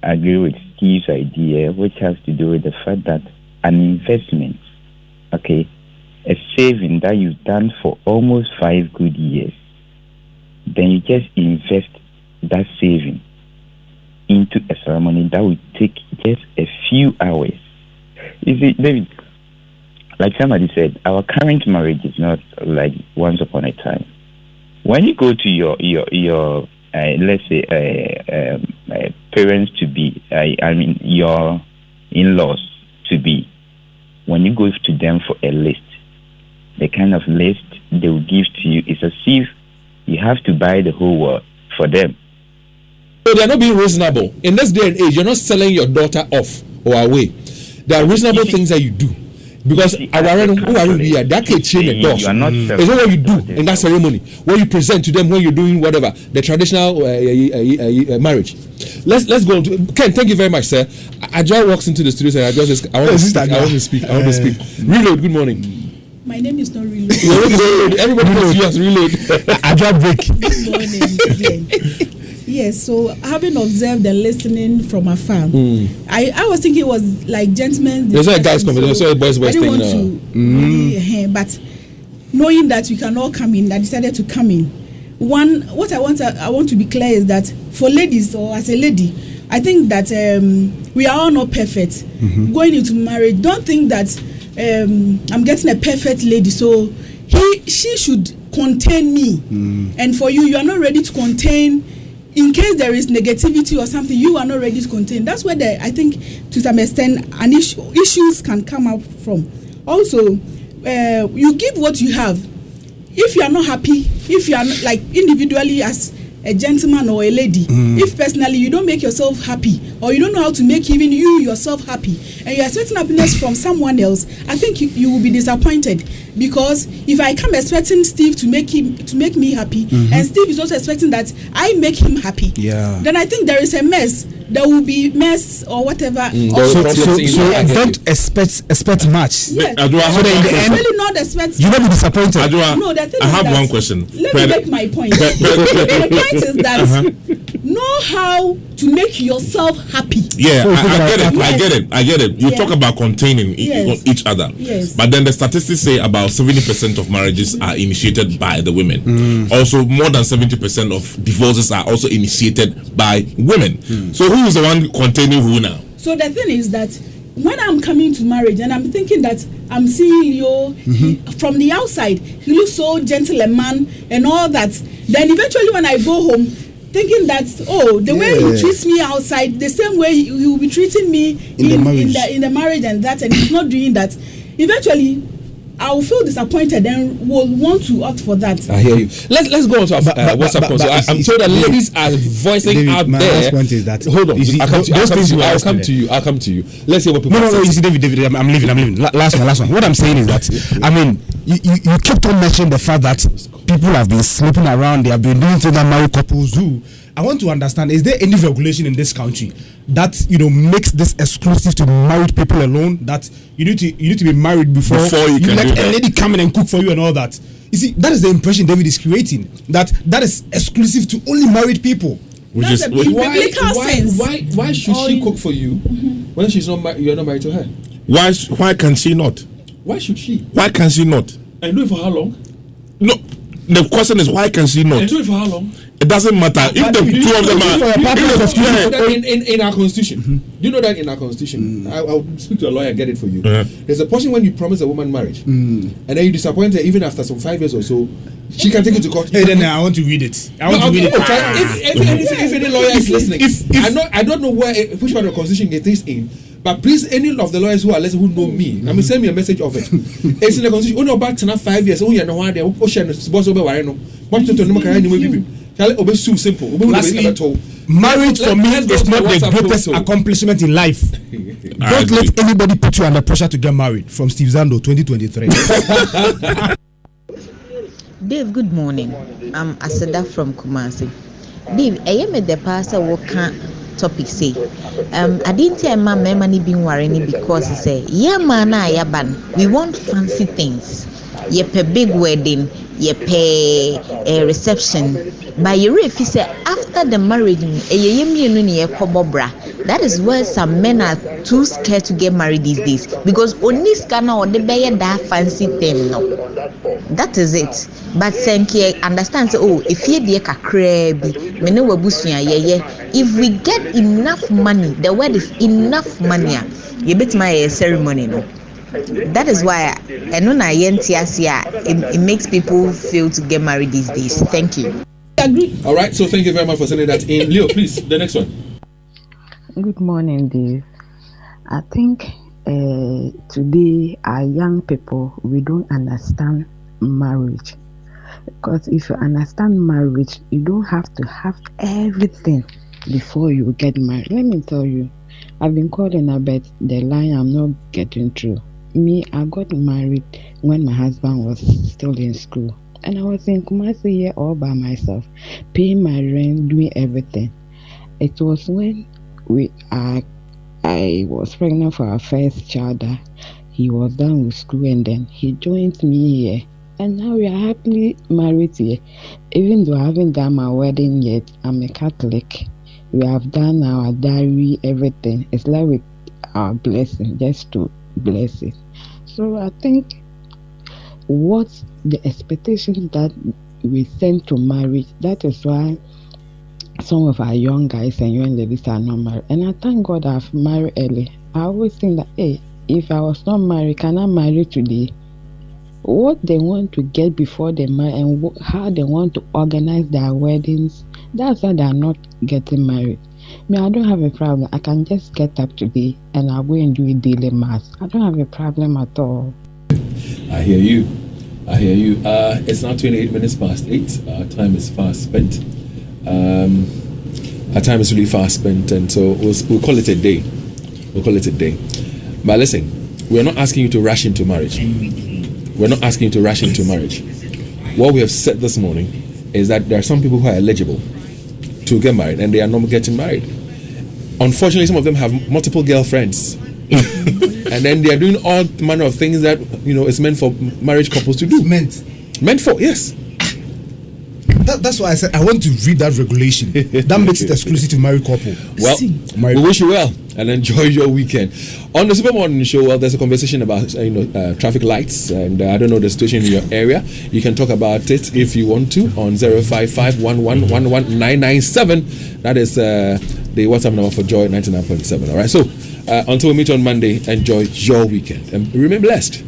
agree with Steve's idea, which has to do with the fact that an investment, a saving that you've done for almost 5 good years, then you just invest that saving into a ceremony that will take just a few hours. You see, David, like somebody said, our current marriage is not like once upon a time. When you go to your let's say parents to be, your in-laws to be, when you go to them for a list, the kind of list they will give to you is as if you have to buy the whole world for them. So they are not being reasonable. In this day and age, you're not selling your daughter off or away. There are reasonable things that you do. Because it's not what you do in that ceremony, what you present to them when you're doing whatever, the traditional marriage. Let's go on to Ken. Thank you very much, sir. Ajay walks into the studio and I want to speak. Reload, good morning. My name is not Reload. Everybody knows you as Reload. Ajay break. Good morning. Yes, so having observed and listening from afar, I was thinking it was like gentlemen's. There's no guys coming. There's no boys thing. Really, but knowing that we can all come in, I decided to come in. What I want to be clear is that for ladies, or as a lady, I think that we are all not perfect. Going into marriage, don't think that I'm getting a perfect lady, so she should contain me. And for you are not ready to contain. In case there is negativity or something, you are not ready to contain. That's where I think, to some extent, issues can come up from. Also, you give what you have. If you are not happy, if you are not, like individually as a gentleman or a lady, if personally you don't make yourself happy, or you don't know how to make even you yourself happy, and you are expecting happiness from someone else, I think you will be disappointed. Because if I come expecting Steve to make me happy, and Steve is also expecting that I make him happy, then I think there is a mess. There will be mess or whatever. So don't expect much. Yes. So really not expect. You will be disappointed. No, the thing I have is that, one question. Let me make my point. The point is that know how to make yourself happy. Yeah, I get it. You talk about containing each other. Yes. But then the statistics say about 70% of marriages are initiated by the women. Also, more than 70% of divorces are also initiated by women. So who is the one containing who now? So the thing is that when I'm coming to marriage and I'm thinking that I'm seeing Leo from the outside, he looks so gentle a man and all that. Then eventually when I go home, thinking that the way he treats me outside, the same way he will be treating me in the marriage and that, and he's not doing that. Eventually, I will feel disappointed and will want to opt for that. I hear you. Let's go on to WhatsApp call. So I'm told that ladies are voicing out my there. last point is that Hold on, I'll come to you. Let's hear what people. No. You see, David, I'm leaving. Last one. What I'm saying is that I mean, you kept on mentioning the fact that people have been sleeping around. They have been doing things that married couples do. I want to understand: is there any regulation in this country that makes this exclusive to married people alone? That you need to be married before you can let a lady come in and cook for you and all that. You see, that is the impression David is creating. That is exclusive to only married people. Why should she cook for you when she's not you're not married to her? Why can she not? Why should she? Why can she not? And do it for how long? No, the question is why can she not? And do it for how long? It doesn't matter if the two of them are in our constitution. Do you know that in our constitution? I'll speak to a lawyer and get it for you. There's a portion when you promise a woman marriage, and then you disappoint her even after some 5 years or so. She can take it to court. Hey, then I want to read it. If any lawyer is listening, I don't know which part of the constitution it is in. But please, any of the lawyers who are listening who know me, I mean, send me a message of it. It's in the constitution. Only about 5 years. Oh, you know why they boss over why no. What to no carry simple. Lastly, marriage for me is not the greatest accomplishment in life. Don't let anybody put you under pressure to get married. From Steve Zando, 2023. Dave, good morning. I'm Asada from Kumasi. Dave, I am the pastor who can't topic say. I didn't tell my money being worrying because he say, yeah, man, we want fancy things. You pay big wedding, you pay a reception. By your if he say after the marriage, that is where some men are too scared to get married these days because only scanner or the buyer that fancy thing no. That is it. But Senke understands if you dear crabby, if we get enough money, the word is enough money, you bet my ceremony no. That is why it makes people feel to get married these days. Thank you. All right, so thank you very much for sending that in. Leo, please, the next one. Good morning, Dave. I think today our young people, we don't understand marriage. Because if you understand marriage, you don't have to have everything before you get married. Let me tell you, I've been calling about the line I'm not getting through. Me, I got married when my husband was still in school. And I was in Kumasi here all by myself, paying my rent, doing everything. It was when I was pregnant for our first child. He was done with school and then he joined me here. And now we are happily married here. Even though I haven't done my wedding yet, I'm a Catholic. We have done our diary, everything. It's like with our blessing, just to bless it. So I think what the expectation that we send to marriage, that is why some of our young guys and young ladies are not married. And I thank God I've married early. I always think that, hey, if I was not married, can I marry today? What they want to get before they marry and how they want to organize their weddings, that's why they are not getting married. Me, I don't have a problem. I can just get up today and I'll go and do a daily mass. I don't have a problem at all. I hear you. It's now 28 minutes past 8. Our time is fast spent. our time is really fast spent, and so we'll call it a day. We'll call it a day. But listen, we're not asking you to rush into marriage. We're not asking you to rush into marriage. What we have said this morning is that there are some people who are eligible to get married, and they are not getting married. Unfortunately, some of them have multiple girlfriends. And then they are doing all manner of things that is meant for marriage couples to do. Meant for, yes. That's why I said I want to read that regulation. That makes it exclusive to married couple. Well, we wish you well and enjoy your weekend. On the Super Morning Show, there's a conversation about traffic lights, and I don't know the situation in your area. You can talk about it if you want to on 055-1111-997. That is the WhatsApp number for Joy 99.7. All right. So until we meet on Monday, enjoy your weekend and remain blessed.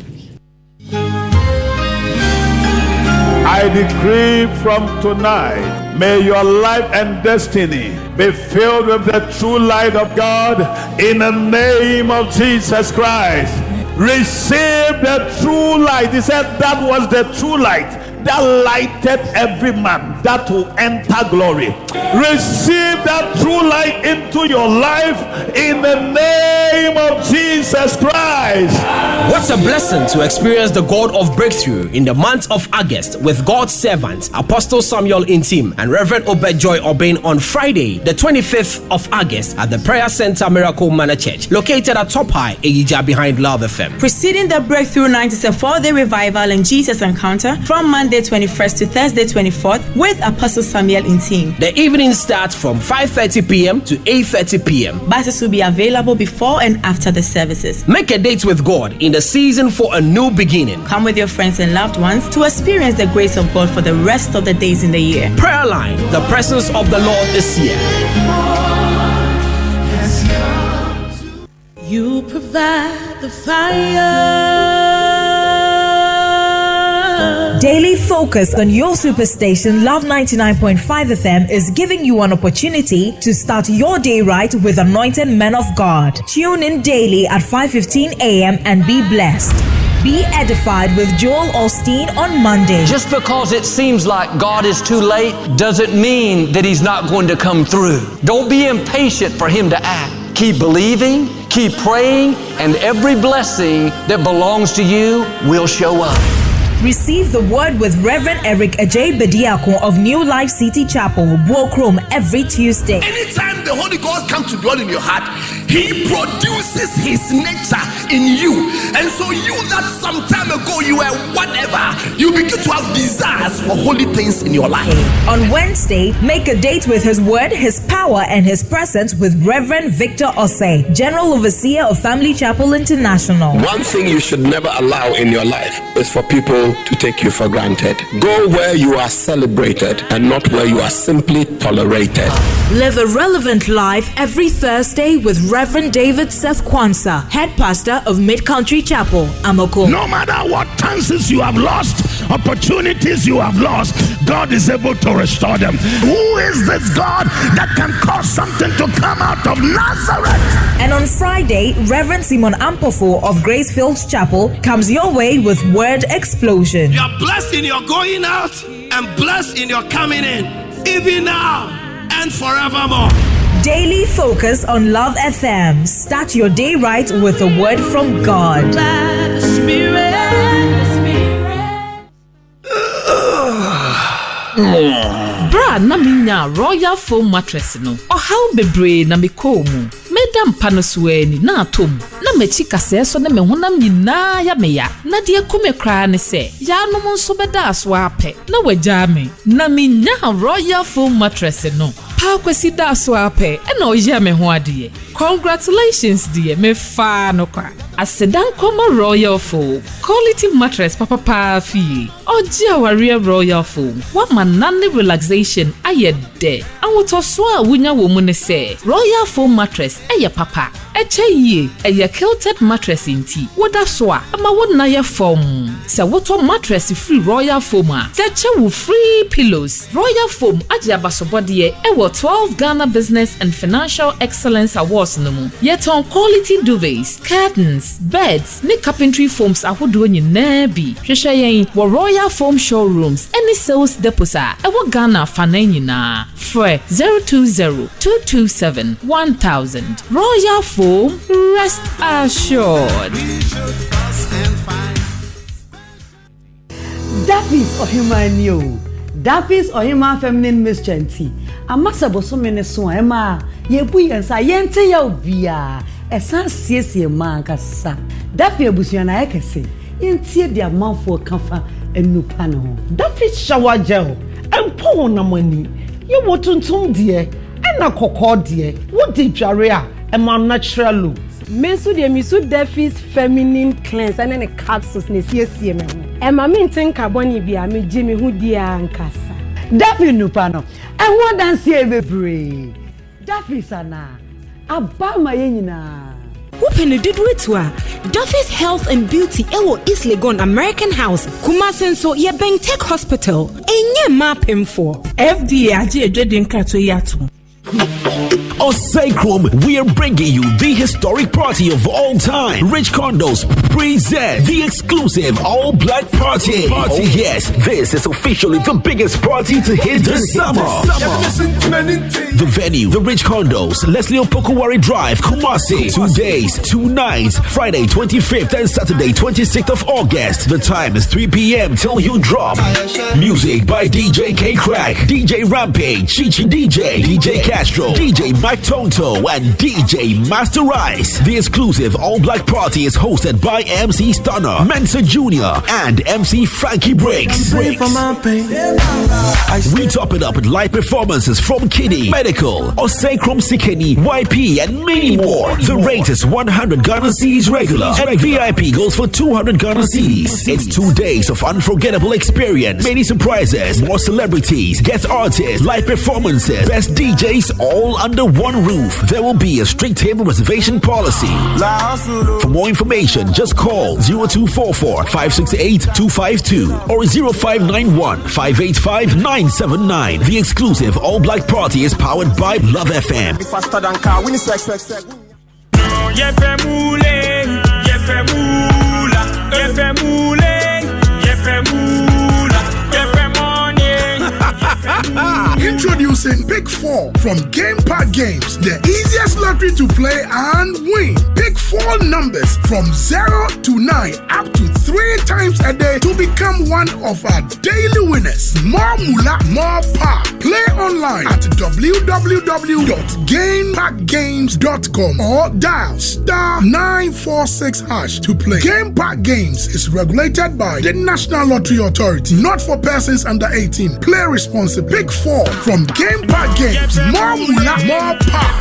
I decree from tonight, may your life and destiny be filled with the true light of God in the name of Jesus Christ. Receive the true light. He said that was the true light that lighted every man that will enter glory. Receive that true light into your life in the name of Jesus Christ. What a blessing to experience the God of breakthrough in the month of August with God's servants Apostle Samuel Intim and Reverend Obedjoy Obin on Friday, the 25th of August at the Prayer Center Miracle Manor Church, located at Top High, Ejija behind Love FM. Preceding the breakthrough night is a 4-day revival and Jesus encounter from Monday 21st to Thursday 24th with Apostle Samuel Intim. The evening starts from 5:30 p.m. to 8:30 p.m. Buses will be available before and after the services. Make a date with God in the season for a new beginning. Come with your friends and loved ones to experience the grace of God for the rest of the days in the year. Prayer line, the presence of the Lord is here. You provide the fire. Daily focus on your superstation Love 99.5 FM is giving you an opportunity to start your day right with anointed men of God. Tune in daily at 5:15 a.m. and be blessed. Be edified with Joel Osteen on Monday. Just because it seems like God is too late doesn't mean that He's not going to come through. Don't be impatient for Him to act. Keep believing, keep praying, and every blessing that belongs to you will show up. Receive the word with Reverend Eric Ajay Bediako of New Life City Chapel, Buokrom, every Tuesday. Anytime the Holy Ghost comes to dwell in your heart, He produces His nature in you. And so you that some time ago you were whatever, you begin to have desires for holy things in your life. On Wednesday, make a date with His word, His power, and His presence with Reverend Victor Osei, General Overseer of Family Chapel International. One thing you should never allow in your life is for people to take you for granted. Go where you are celebrated and not where you are simply tolerated. Live a relevant life every Thursday with Reverend David Seth Kwanzaa, head pastor of Mid-Country Chapel, Amoko. No matter what chances you have lost, opportunities you have lost, God is able to restore them. Who is this God that can cause something to come out of Nazareth? And on Friday, Reverend Simon Ampofo of Gracefield Chapel comes your way with Word Explosion. You are blessed in your going out and blessed in your coming in, even now and forevermore. Daily focus on Love FM. Start your day right with a word from God. Bra na minya Royal Foam mattress no. How bebre na me komu. Medam panosweni na atom. Na mechi kase so na me honam nyina ya me ya. Na de kume kra ne se. Ya no mo so beda aso ape. Na wagya me. Na minya Royal Foam mattress no. Pa kwesi da aso ape. E na oye me ho ade. Congratulations dear. Me fa no kwa. Asedan koma Royal Foam. Quality mattress papa fi. Oji aware Royal Foam. What manane relaxation ayede. Awoto so a wunya wo mu ne se. Royal Foam mattress eye papa. Eche ye, eye kilted mattress inti. Woda soa, ama wona ye foam. Se woto mattress free Royal Foam a. Eche wu free pillows. Royal Foam aje abasobodie ewo 12 Ghana Business and Financial Excellence Awards no mu. Yet on quality duvets, curtains, beds, ne carpentry foams ahodo nyina bi. Hwehwe yen wo Royal Foam showrooms, any sales depots a ewo Ghana fana nyina. Fre 020-227-1000. Royal Foam, rest assured. Daffy's or human you. Daffy's or human feminine mischanty. A massable so many so Emma. Ye bui and sayente ya via. A san siesi man cassa. Daffy busiana ekese. Yentie their mouth for comfort and new panel. Daffy's shower gel and pour no money. You want to dear and a cocoa dear. What did Jaria and my natural look? Mensu de misu Daffy's feminine cleanse and then a capsules ne sie me. E ma me nten carboni bia me Jimmy hu dia ankasa. Daffy no panel. And what dance here bebre. Daffy sana. Abama yenina. Open the Dudwitwa. Duffy's Health and Beauty Ewo East Legon American House. Kumasenso ye Bank Tech Hospital. Enye map him for. FDA aje edwedin krato yato. Osei, we are bringing you the historic party of all time. Rich Condos present the exclusive all-black party. Oh yes, this is officially the biggest party to hit this summer. The venue, the Rich Condos, Leslie Opokowari Drive, Kumasi. 2 days, 2 nights, Friday 25th and Saturday 26th of August. The time is 3 p.m. till you drop. Music by DJ K Crack, DJ Rampage, Chichi DJ, DJ Castro, DJ Mike Tonto, and DJ Master Rice. The exclusive all-black party is hosted by MC Stunner, Mensa Jr., and MC Frankie Breaks. We top it up with live performances from Kiddie, Medical, Osei Sikeni, YP, and many more. The rate is 100 Ghana Cedis regular, and VIP goes for 200 Ghana Cedis. It's 2 days of unforgettable experience, many surprises, more celebrities, guest artists, live performances, best DJs, all under one roof. There will be a strict table reservation policy. For more information, just call 0244-568-252 or 0591-585-979. The exclusive all-black party is powered by Love FM. Introducing Pick 4 from Game Park Games, the easiest lottery to play and win. Pick 4 numbers from 0 to 9 up to 3 times a day to become one of our daily winners. More moolah, more power. Play online at www.gameparkgames.com or dial *946# to play. Game Park Games is regulated by the National Lottery Authority, not for persons under 18. Play responsibly. Pick 4 from Game Park Games. More moolah, more power.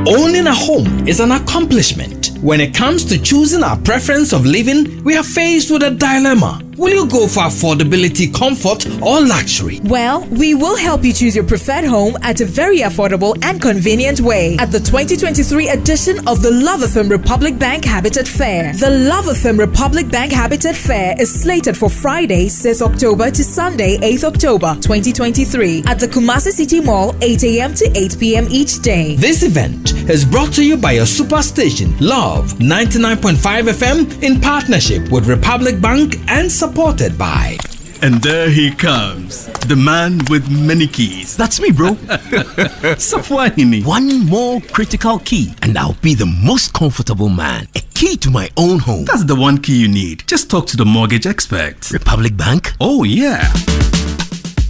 Owning a home is an accomplishment. When it comes to choosing our preference of living, we are faced with a dilemma. Will you go for affordability, comfort, or luxury? Well, we will help you choose your preferred home at a very affordable and convenient way at the 2023 edition of the Love FM Republic Bank Habitat Fair. The Love FM Republic Bank Habitat Fair is slated for Friday, 6 October to Sunday, 8th October 2023 at the Kumasi City Mall, 8 a.m. to 8 p.m. each day. This event is brought to you by your superstation, Love 99.5 FM, in partnership with Republic Bank and supported by. And there he comes, the man with many keys. That's me, bro. Safwahini. One more critical key, and I'll be the most comfortable man. A key to my own home. That's the one key you need. Just talk to the mortgage expert. Republic Bank? Oh, yeah.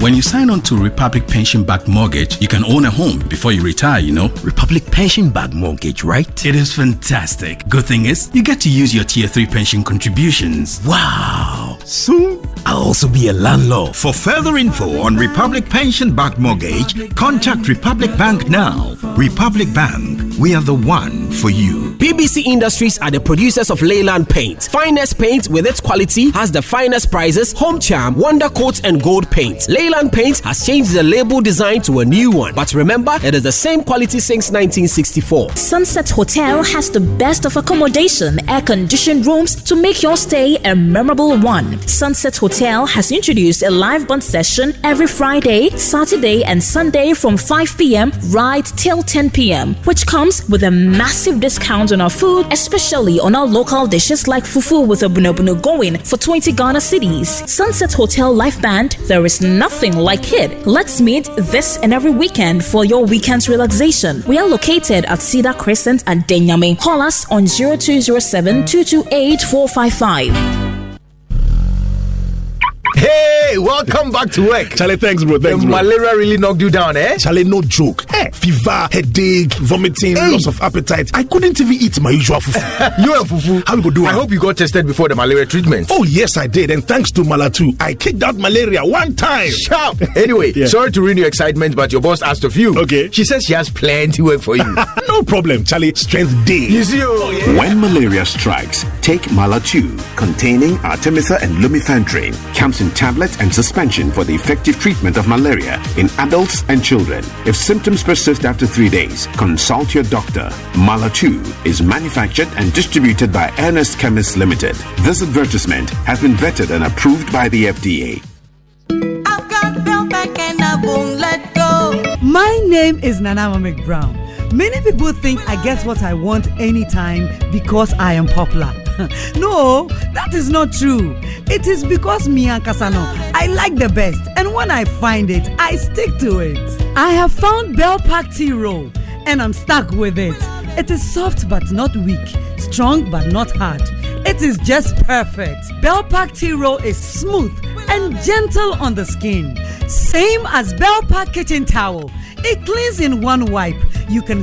When you sign on to Republic Pension Backed Mortgage, you can own a home before you retire, you know. Republic Pension Backed Mortgage, right? It is fantastic. Good thing is, you get to use your Tier 3 pension contributions. Wow. Soon, I'll also be a landlord. For further info on Republic Pension Back Mortgage, contact Republic Bank now. Republic Bank, we are the one for you. BBC Industries are the producers of Leyland Paint. Finest paint with its quality has the finest prices, home charm, wonder coats and gold paint. Leyland Paint has changed the label design to a new one. But remember, it is the same quality since 1964. Sunset Hotel has the best of accommodation, air-conditioned rooms to make your stay a memorable one. Sunset Hotel has introduced a live band session every Friday, Saturday and Sunday from 5 p.m. right till 10 p.m. which comes with a massive discount on our food, especially on our local dishes like fufu with a buno going for 20 Ghana cedis. Sunset Hotel live band, there is nothing like it. Let's meet this and every weekend for your weekend's relaxation. We are located at Cedar Crescent at Denyame. Call us on 0207 228 455. Hey, welcome back to work. Charlie, thanks, bro. Thanks, the bro. malaria really knocked you down, eh? Charlie, no joke. Fever, headache, vomiting, loss of appetite. I couldn't even eat my usual fufu. You and fufu? How we go do it? I hope you got tested before the malaria treatment. Oh, yes, I did. And thanks to Malatu, I kicked out malaria one time. Sharp. Anyway, sorry to ruin your excitement, but your boss asked of you. Okay. She says she has plenty work for you. No problem, Charlie. Strength day. You see, When malaria strikes, take Malatu, containing Artemether and Lumefantrine. Comes in tablets and suspension for the effective treatment of malaria in adults and children. If symptoms persist after 3 days, consult your doctor. Malatu is manufactured and distributed by Ernest Chemists Limited. This advertisement has been vetted and approved by the FDA. I've got Bellpack and I won't let go. My name is Nanama McBrown. Many people think I get what I want anytime because I am popular. No, that is not true. It is because me and Kasano, I like the best, and when I find it, I stick to it. I have found Bellpack tea roll, and I'm stuck with it. It is soft but not weak, strong but not hard. It is just perfect. Bellpack tea roll is smooth and gentle on the skin. Same as Bellpack kitchen towel. It cleans in one wipe. You can